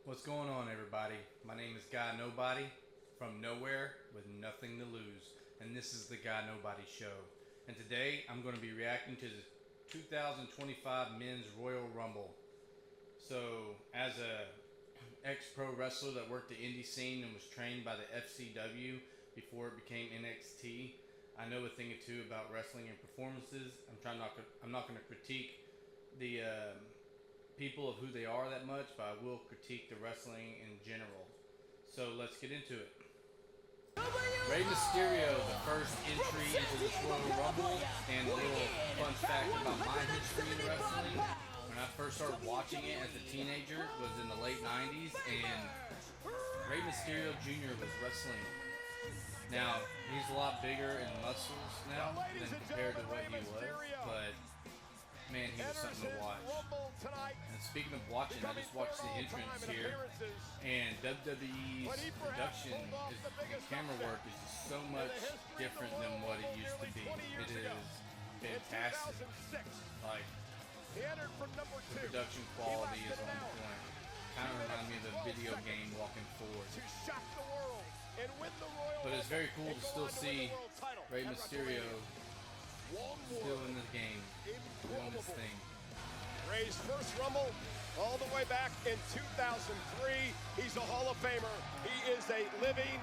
What's going on, everybody? My name is Guy Nobody from nowhere with nothing to lose, and this is the Guy Nobody Show. And today I'm going to be reacting to the 2025 Men's Royal Rumble. So, as a ex-pro wrestler that worked the indie scene and was trained by the FCW before it became NXT, I know a thing or two about wrestling and performances. I'm not going to critique the people of who they are that much, but I will critique the wrestling in general. So let's get into it. Rey Mysterio, the first entry into the Royal Rumble, and a little fun fact about my history in wrestling. When I first started watching it as a teenager was in the late 90s, and Rey Mysterio Jr. was wrestling. Now, he's a lot bigger in muscles now than compared to what he was, but man, he was something to watch. And speaking of watching, I just watched the entrance here, and WWE's production and camera work is just so much different than what it used to be. It is fantastic. Like, the production quality is on point. Kind of reminds me of the video game Walking Forward. But it's very cool to still see Rey Mysterio still in the game, doing this thing. Rey's first Rumble all the way back in 2003. He's a Hall of Famer. He is a living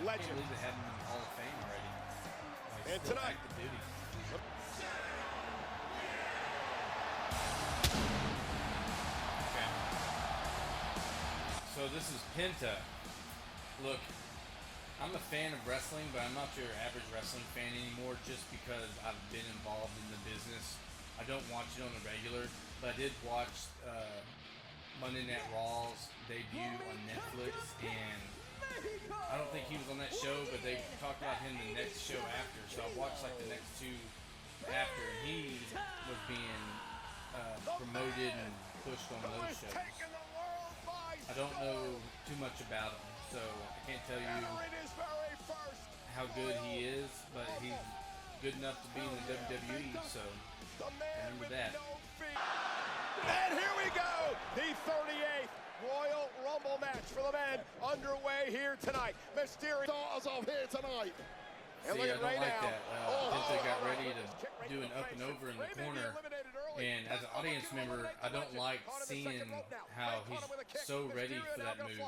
legend. I can't believe they had him in the Hall of Fame already. Like, and tonight, active duty. Okay. So this is Penta. Look, I'm a fan of wrestling, but I'm not your average wrestling fan anymore just because I've been involved in the business. I don't watch it on the regular, but I did watch Monday Night Raw's debut on Netflix, and I don't think he was on that show, but they talked about him the next show after, so I watched like the next two after, and he was being promoted and pushed on those shows. I don't know too much about him, so I can't tell you how good he is, but he's good enough to be in the WWE, so remember that. And here we go, the 38th Royal Rumble match for the men underway here tonight. Mysterio starters off here tonight. See, I don't like that. Penta got ready to do an up and over in the corner, and as an audience member, I don't like seeing how he's so ready for that move.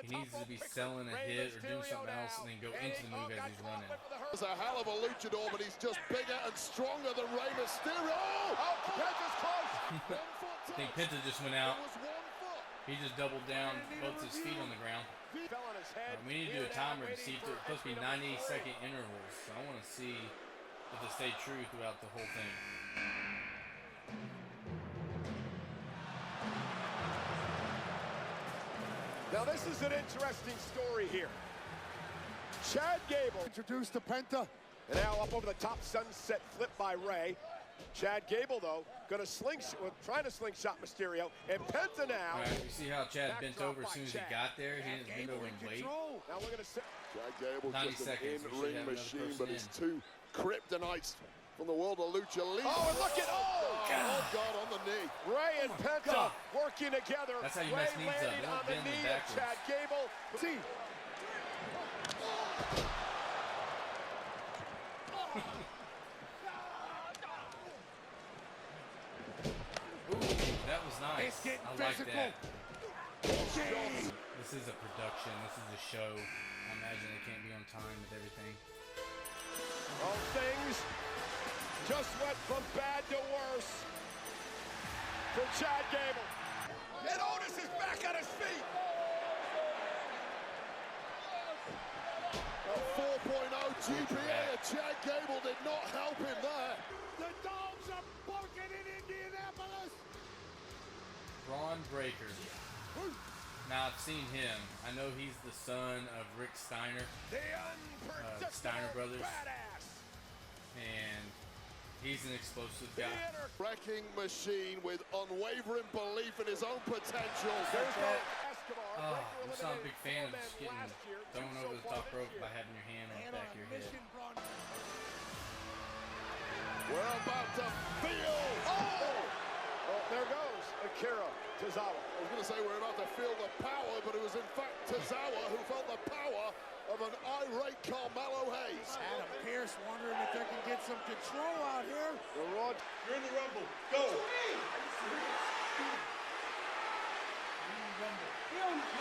He needs to be selling a hit or doing something else and then go into the move as he's running. He's a hell of a luchador, but he's just bigger and stronger than Rey Mysterio. Oh, Penta's close. I think Penta just went out. He just doubled down both his feet on the ground. We need to do a timer to see if it's supposed to be 90-second intervals. So I want to see if they stay true throughout the whole thing. Now this is an interesting story here. Chad Gable Introduced to Penta. and now up over the top, sunset flip by Rey. Chad Gable, though, trying to slingshot Mysterio, and Penta now. All right, you see how Chad bent over as soon as he got there? He didn't bend over and wait. Now we're gonna sit. Chad Gable 90 just seconds, an we should in-ring have another machine, person but it's in. two kryptonites from the world of lucha league. Oh, and look at God on the knee. Ray and Penta working together. That's how you Ray mess knees up. landing Don't on the bend them knee of backwards. Chad Gable. See. That was nice. It's getting I like physical. that. This is a production. This is a show. I imagine it can't be on time with everything. All things just went from bad to worse for Chad Gable. And Otis is back on his feet. A 4.0 GPA of Chad Gable did not help him there. The dogs are barking in Indianapolis. Braun Breaker. Now, I've seen him. I know he's the son of Rick Steiner, The unpredictable Steiner Brothers. badass. And he's an explosive guy. Wrecking machine with unwavering belief in his own potential. There's no that. Escobar. Oh, Breaker I'm just not a big fan of eliminated just getting last year, thrown two over so the far top this rope year. by having your hand on the back of your head. We're about to feel. Oh! There goes Akira Tozawa. I was going to say we're about to feel the power, but it was in fact Tozawa who felt the power of an irate Carmelo Hayes. Adam Pearce wondering if they can get some control out here. The Raw. You're in the Rumble. Go.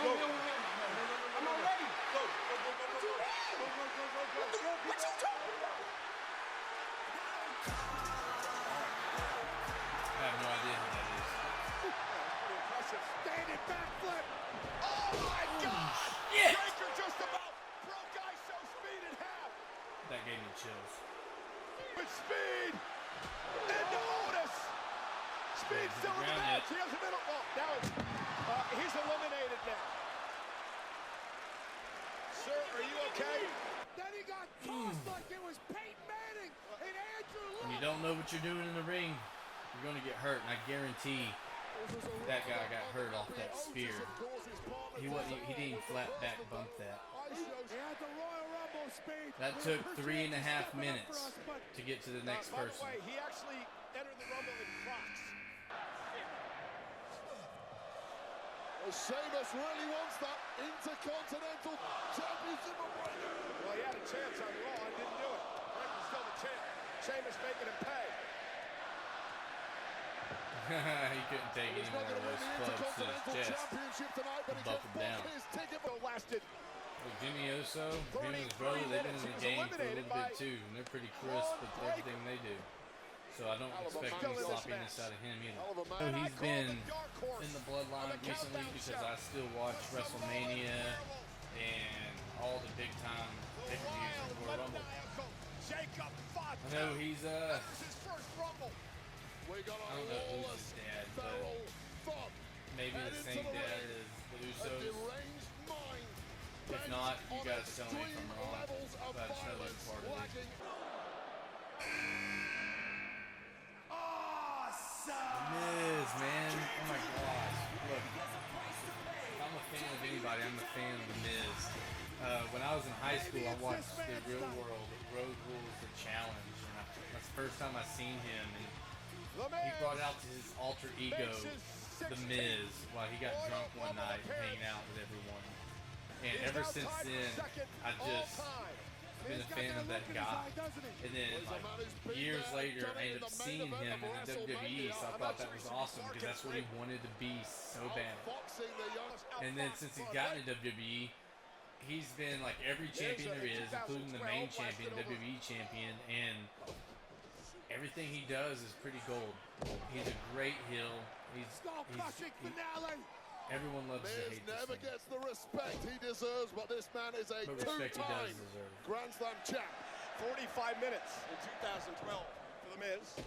I'm not ready. Go. What you talking about? I have no idea who that is. Pretty impressive. Standing backflip. Oh my God! Yes! Breaker just about broke ISO speed in half. That gave me chills. With speed. Into Otis. Speed Yeah, still in the ground match. yet. He has a middle. Oh, now he's eliminated now. Sir, are you okay? Then he got tossed like it was Peyton Manning and Andrew Luck. When you don't know what you're doing in the ring, you're going to get hurt, and I guarantee that guy got hurt off that spear. He didn't even flat back bump that. He had the Royal Rumble speed. That took 3.5 minutes to get to the next By the person. way, he actually entered the Rumble in Crocs. Sheamus really wants that Intercontinental Championship winner. Well, he had a chance on Raw and didn't do it. Franklin's still the champ. Sheamus making him pay. He couldn't take any He's more not of going to win those the clubs to his Intercontinental chest. Championship tonight, but he Buck can him down. book his ticket. Lasted Well, Jimmy Uso, him and his brother, they've been in the game for a little bit too, and they're pretty crisp with everything they do. So I don't expect any sloppiness out of him Hell of a either. man. He's been in the bloodline recently because I still watch WrestleMania and all the big time pay-per-views and Royal Rumble. Jacob fought. I know he's That was his first Rumble. We got I a don't know who's lawless his dad, but feral thug. maybe And the into same the dad ring. as the A Usos. deranged mind. If not, you bent guys on tell me if I'm extreme wrong. levels of But I just know they're violence, part of it. lacking Miz, man. Oh my gosh. Look, if I'm a fan of anybody, I'm a fan of The Miz. When I was in high school, I watched The Real World, Road Rules, The Challenge. And that's the first time I seen him. And he brought out his alter ego, The Miz, while he got drunk one night and hanging out with everyone. And ever since then, I just been a fan of that guy. And then, like, years later, I ended up seeing him in the WWE, so I thought that was awesome because that's what he wanted to be so bad. boxing the young. And then since he's gotten to WWE, he's been like every champion there is, including the main champion, WWE champion, and everything he does is pretty gold. He's a great heel. Everyone loves to Miz hate this never thing. gets the respect he deserves, but this man is a But respect he does two-time deserve. Grand Slam champ. 45 minutes in 2012 for The Miz.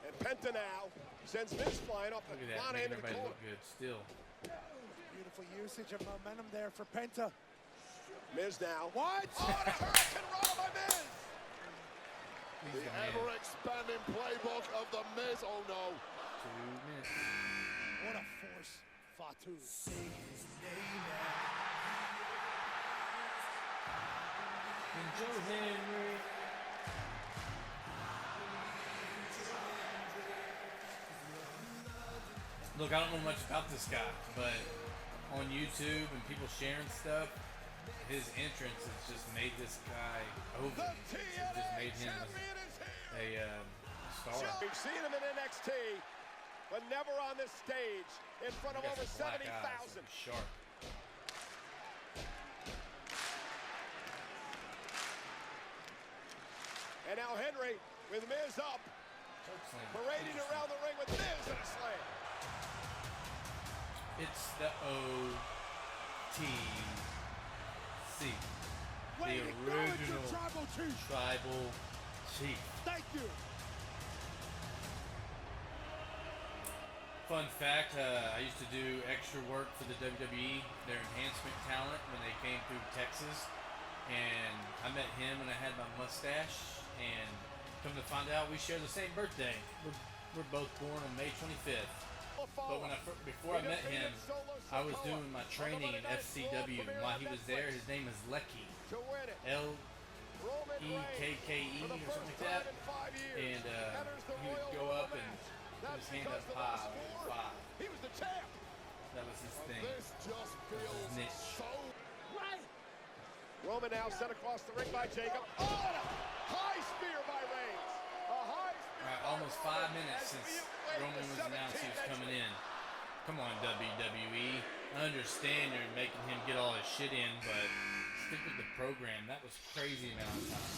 And Penta now sends Miz flying off the Look at that, line making into the everybody corner. look good still. Beautiful usage of momentum there for Penta. Miz now. What? Oh, and a Hurricane Rana by Miz. He's The the man. ever-expanding playbook of the Miz. Oh no. 2 minutes. What a force, Fatu. And Joe Henry. Look, I don't know much about this guy, but on YouTube and people sharing stuff, his entrance has just made this guy over. The It's just made TNA him champion is here. a star. We've seen him in NXT, but never on this stage in front of He got over some black eyes 70,000. and sharp. And now Henry with Miz up, Chokeslam. parading Interesting. around the ring with Miz and a slam. It's the OTC. Way The to go, it's your original tribal chief. tribal chief. Thank you. Fun fact, I used to do extra work for the WWE, their enhancement talent, when they came through Texas. And I met him when I had my mustache. And come to find out, we share the same birthday. We're both born on May 25th. But when before I met him, I was doing my training in FCW. And while he was there, his name is Lecky. To win it. L-E-K-K-E or something like that. And he would go up and That's his hand because up the high last with four, 5. he was the champ. That was his thing. This just feels niche. so... Roman now sent across the ring by Jacob. Oh, and a high spear by Reigns. A high spear. All right, almost 5 minutes since Roman was announced he was coming in. Come on, WWE. I understand you're making him get all his shit in, but stick with the program. That was crazy amount of time.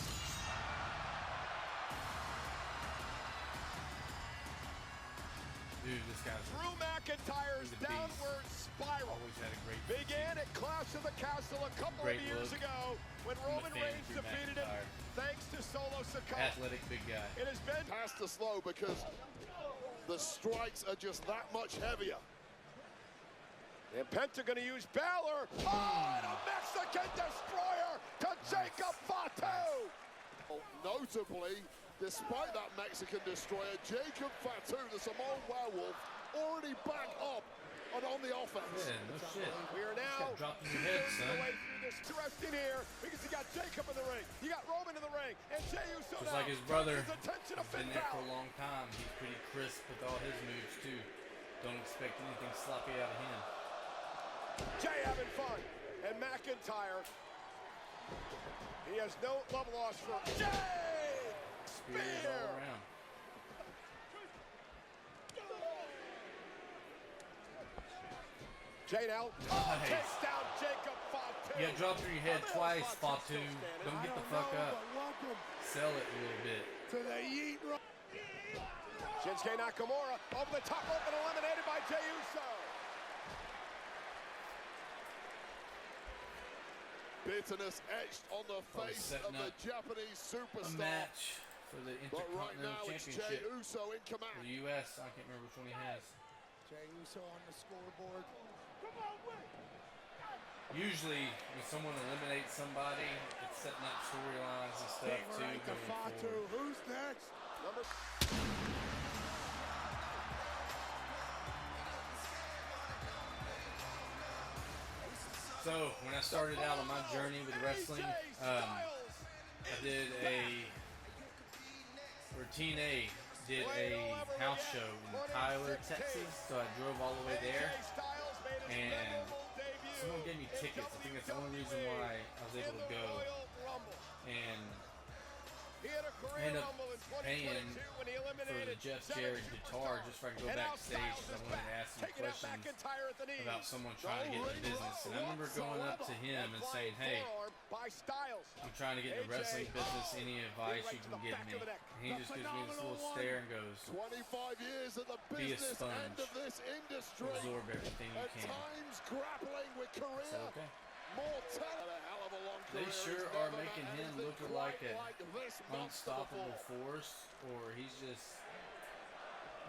Dude, this guy's Drew McIntyre's He's a beast. downward spiral always had a great began at Clash of the Castle a couple Great of years look. ago when I'm a Roman fan of Reigns Drew defeated him McIntyre. thanks to Solo Sikoa. athletic big guy. It has been Has to slow because the strikes are just that much heavier. and Penta going to use Balor. Oh, and a Mexican destroyer to Jacob Fatu. Notably, despite that Mexican destroyer, Jacob Fatu, the Samoan werewolf, already back up and on the offense. Yeah, no shit. We are now Dropped in your head, working son. our way through this. Interesting here because you got Jacob in the ring, you got Roman in the ring, and Jey Uso Just now like his brother. turns his attention to He's Finn been there for a Balor. long time. He's pretty crisp with all his moves too. Don't expect anything sloppy out of him. Jey having fun, and McIntyre. He has no love lost for Jey. Spears all around. Jey now Nice. takes down Jacob Fatu. You got dropped through your head twice, Fatu. Don't get the fuck up. Sell it a little bit. To the Yeet Rock. Shinsuke Nakamura over the top rope and eliminated by Jey Uso. Bitterness etched on the Probably face setting of the up Japanese A superstar. match for the But right Intercontinental now it's Jey Championship Uso in for command. the U.S. I can't remember which one he has. Jey Uso on the scoreboard. Usually, when someone eliminates somebody, it's setting up storylines and stuff Big too right to going Fatu. forward. Who's next? Number So, when I started out on my journey with wrestling, I did TNA did a house show in Tyler, Texas. So I drove all the way there, and someone gave me tickets. I think that's the only reason why I was able to go. And I ended up paying for the Jeff Jarrett guitar just so I could go backstage because I wanted to ask some questions about someone trying to get into business. And I remember going up to him and saying, "Hey, I'm trying to get into wrestling business. Any advice you can give me?" And he just gives me this little stare and goes, 25 years at the "Be a business sponge. end of this industry. Absorb everything you At can." times grappling with I career. said, "Okay." More talent. A hell of a long They career. sure He's are never making met him anything look quite like a like this monster unstoppable before. force, or he's just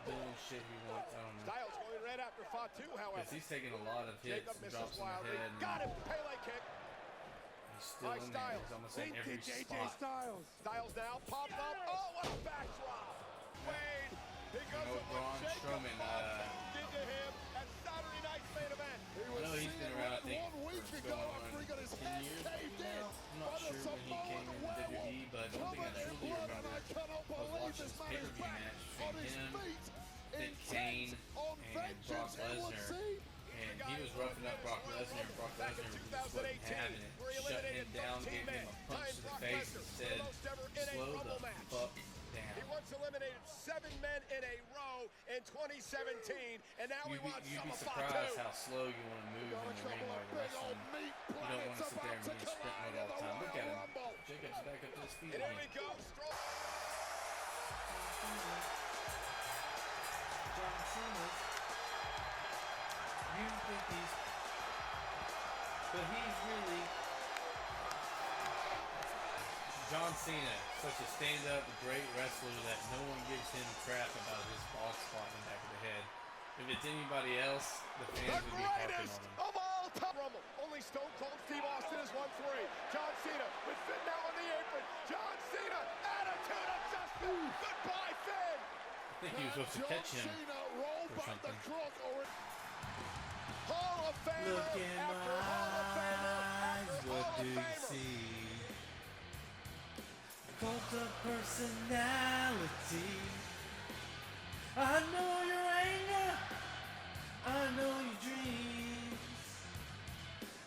doing shit he wants. I don't know. Styles going right after Fatu, however. Because he's taking a lot of hits Jacob and misses drops in the wildly. head, and Got him. Pele kick. he's still in there. He's almost in every AJ spot. Styles. Styles now popped up. Oh, what a backdrop. Wade. He goes know to Braun what Jacob Strowman, did to him at Saturday night's main event. He I was know he's seeing been around, I red think, 1 week for ago going after he got his 10 head years caved in. I'm not by the sure when he came Samoan in the werewolf. WWE, but one thing I truly remember, I cannot was believe watching this this man is pay-per-view back match on between his him, feet. Dick Intent Kane, on and Brock vengeance, it would Lesnar. seem. And he was roughing up Brock Lesnar, and Brock Lesnar just wasn't having it. Shut him down, gave him a punch to the face, and said, "Slow the fuck down." He once eliminated 7 men in a row in 2017, and now we want You'd some be of surprised Fatu. how slow you want to move in the ring while you're wrestling. You don't want to sit there and be sprinting all the time. Look at him. Jacob's back up to his feet And here again. we go. Stroll. John Cena. You think he's... But he's really... John Cena, such a stand-up, great wrestler that no one gives him crap about his ball spot in the back of the head. If it's anybody else, the The fans would be harping greatest on him. of all time. Rumble. Only Stone Cold Steve Austin has won 3. John Cena with Finn now on the apron. John Cena, attitude adjustment. Goodbye, Finn. I think he was supposed to catch him or something. Hall of Famer Look in my after Hall of Famer eyes, after what Hall do of you Famer. see? Cult of personality. I know your anger. I know your dreams.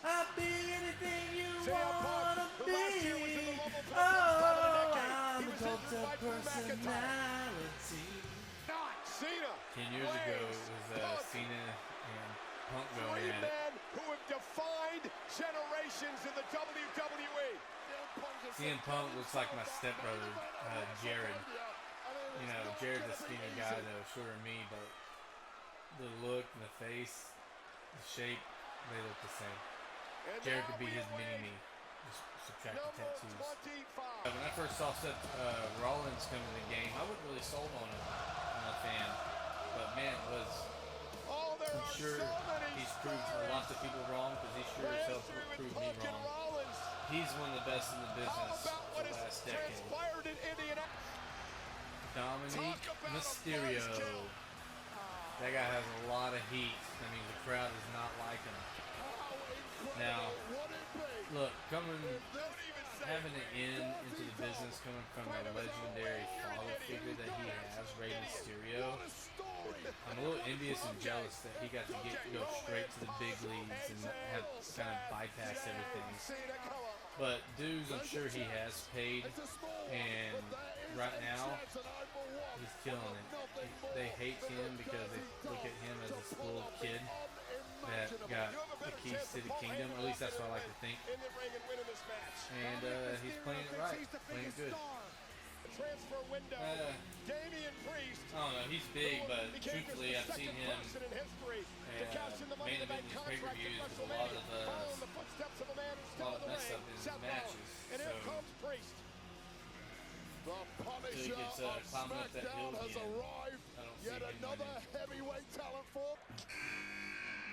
I'll be anything you wanna who be. last year was in the Rumble for the first time in a decade. I'm He a was cult injured of by Drew McIntyre. personality. Cena, 10 years ago, it Reigns, was Punk. Cena and Punk going Three at it. men who have defined generations in the WWE. CM Punk looks like my stepbrother, Jared. You know, Jared's a skinny guy though, shorter than me, but the look and the face, the shape, they look the same. Jared could be his mini-me. Just subtract the tattoos. When I first saw Seth Rollins come in the game, I wasn't really sold on him. I'm a fan. But man, I'm sure he's proved lots of people wrong because he sure as hell proved me wrong. He's one of the best in the business for the last decade. Dominic Mysterio. That guy has a lot of heat. I mean, the crowd does not like him. Now, look, having an in into the business coming from a legendary father figure that he has, Rey Mysterio, I'm a little envious and jealous that he got to go straight to the big leagues and have kind of bypassed everything. But dudes, I'm sure he has paid, and right now he's killing it. They hate him because they look at him as a spoiled kid that got the keys to the kingdom. At least that's what I like to think. And he's playing it right, playing it good. I don't know, he's big, but truthfully, I've seen him main event in his pay-per-views with a lot of mess up in his matches. So he gets climbing up that hill again. I don't see him Another winning. heavyweight talent for.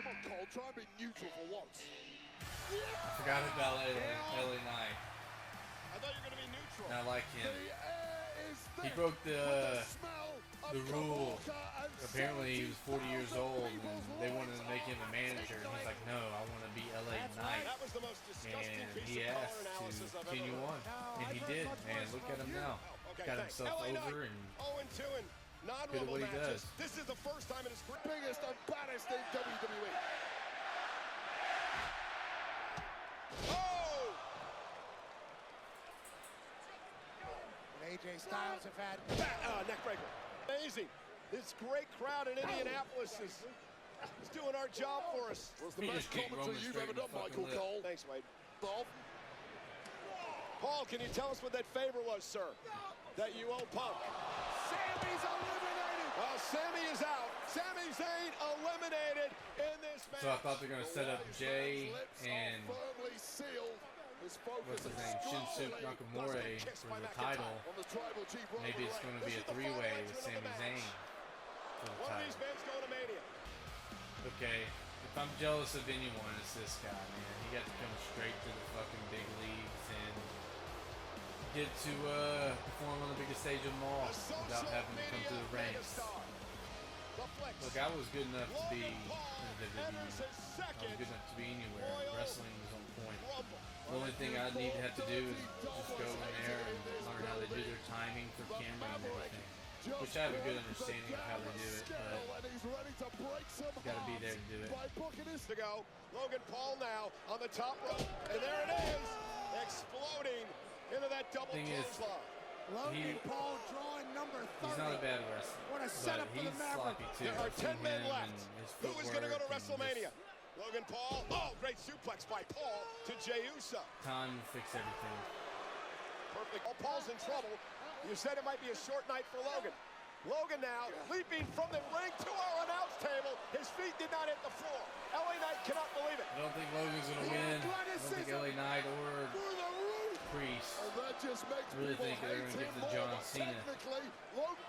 Come on, Cole, try and be neutral for once. I forgot about LA Knight. I thought you were going to be neutral. And I like him. He He broke the rule. Apparently he was 40 years old and they wanted to make him a manager, and he's like, no, I want to be LA Knight. That was the most disgusting And piece he of asked color analysis to I've continue ever on, and he did. And look at him now. Okay, Got thanks. himself LA over Knight, and 0-2 in good at non-rumble what he matches. does. This is the first time in his career. biggest and baddest in WWE. Oh! AJ Styles have had Neck breaker. Amazing. This great crowd in Indianapolis is doing our job for us. Was the He best just kicked commentary Roman you've straight ever in the done, fucking Michael lip. Cole. Thanks, Wade. Bob. Paul, can you tell us what that favor was, sir? That you owe Punk. Sammy's eliminated. Well, Sammy is out. Sami Zayn eliminated in this match. So I thought they're going to set up Jay and Firmly sealed. His what's his name, Shinsuke Nakamura for the title. On the tribal chief. Maybe it's going to be a three-way with Sami Zayn for the One of these title. men's going to Mania. Okay, if I'm jealous of anyone, it's this guy, man. He got to come straight to the fucking big leagues and get to perform on the biggest stage of them all without having to come through the ranks. Look, I was good enough to be in the WWE. I was good enough to be anywhere. Wrestling was on point. The only thing I need to have to do is just go in there and learn how they do their timing for camera and everything. Which I have a good understanding of how they do it, but you gotta be there to do it. To go. Logan Paul now on the top rope. And there it is. Exploding into that double Thing is, clothesline. Logan Paul drawing number 30. He's not a bad wrestler, What a but setup for the he's Maverick. sloppy too. There are I've seen 10 men him left. and his Who is going to go to footwork and WrestleMania? just Logan Paul. Oh, great suplex by Paul to Jey Uso. Time will fix everything. Perfect. Oh, Paul's in trouble. You said it might be a short night for Logan. Logan now leaping from the ring to our announce table. His feet did not hit the floor. LA Knight cannot believe it. I don't think Logan's gonna win. I don't think LA Knight or Priest. I really think they're gonna give it to John Cena.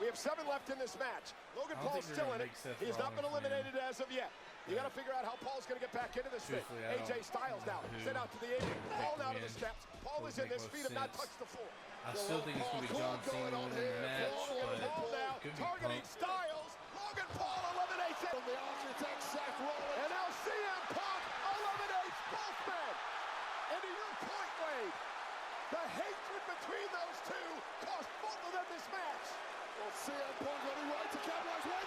We have 7 left in this match. Logan I don't Paul's think still they're in gonna it. make Seth He's not been Rollins win. eliminated as of yet. You got to figure out how Paul's going to get back into this thing. Truthfully, I AJ don't Styles now know who sent out to the apron. Paul now to the win. steps. Paul is in Doesn't this. make Feet have not sense. touched the floor. I still think it's gonna be John Cena winning the match, but Paul now it could be targeting Punk. Styles. Logan Paul eliminates it. From the architect, Seth Rollins. And now CM Punk eliminates both men. And to your point, Wade, the hatred between those two cost both of them this match. Well, CM Punk on the right to capitalize. Wait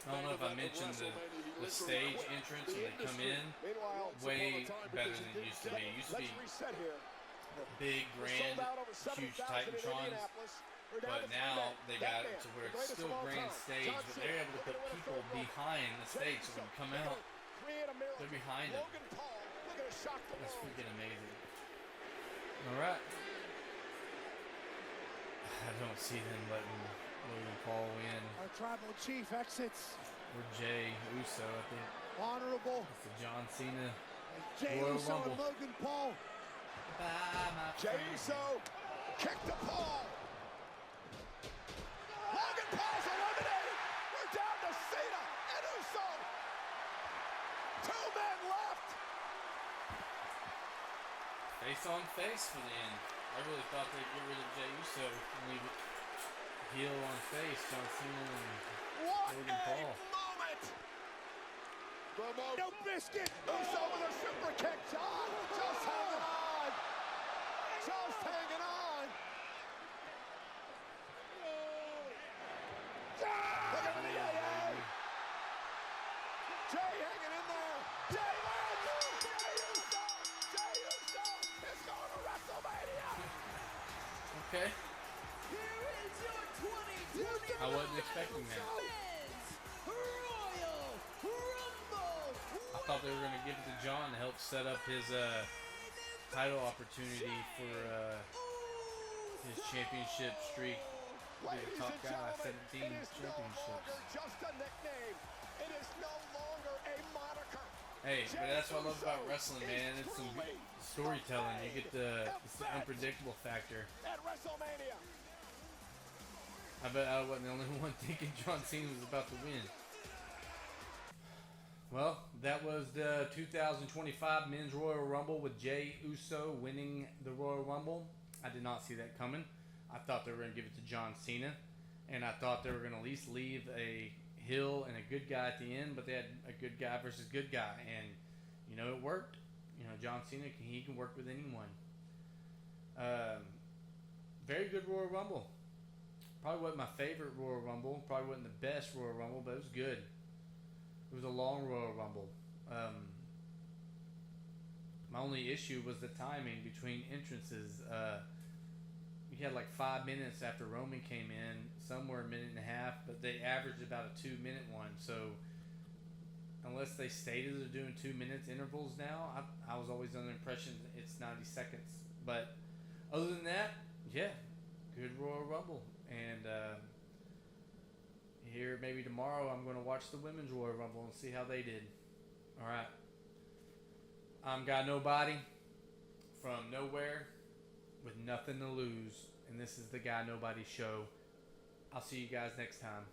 I don't know if I mentioned the stage entrance when they come in. Way better than it used to be. It used to be big, grand, huge Titantrons. But now they got it to where it's still grand stage, but they're able to put people behind the stage. So when you come out, they're behind them. That's freaking amazing. Alright. I don't see them letting Logan Paul win. Our tribal chief exits. Or Jay Uso, I think. Honorable. It's the John Cena Jay Royal Uso Rumble. and Logan Paul. Bye, my Jay friend. Uso, kick to Paul. Logan Paul's eliminated. We're down to Cena and Uso. 2 men left. Face on face for the end. I really thought they'd get rid of Jay Uso and leave it heel on face, John Cena and What Logan a Paul. moment. No biscuit. Uso with a super kick. John just hanging on. Just hanging on. Look at the AA. Jay hanging in there. Jay wins. Jay Uso. Jay Uso is going to WrestleMania. Okay. Here is your 2020 I wasn't expecting that. Royal Rumble. I thought they were going to give it to John to help set up his title opportunity for his championship streak. Be a Ladies top and guy, gentlemen, 17 it is no championships. longer just a nickname. It is no longer a moniker. Hey, but that's what I love about wrestling, man. It's some good storytelling. You get it's the unpredictable factor. At WrestleMania. I bet I wasn't the only one thinking John Cena was about to win. Well, that was the 2025 Men's Royal Rumble with Jay Uso winning the Royal Rumble. I did not see that coming. I thought they were going to give it to John Cena, and I thought they were going to at least leave a heel and a good guy at the end, but they had a good guy versus good guy, and you know it worked. You know, John Cena he can work with anyone. Very good Royal Rumble. Probably wasn't my favorite Royal Rumble. Probably wasn't the best Royal Rumble, but it was good. It was a long Royal Rumble. My only issue was the timing between entrances. You had like 5 minutes after Roman came in, somewhere a minute and a half, but they averaged about a 2-minute one. So unless they stated they're doing 2 minutes intervals now, I was always under the impression that it's 90 seconds. But other than that, yeah, good Royal Rumble. And here maybe tomorrow I'm going to watch the Women's Royal Rumble and see how they did. All right. I'm Guy Nobody from nowhere with nothing to lose. And this is the Guy Nobody Show. I'll see you guys next time.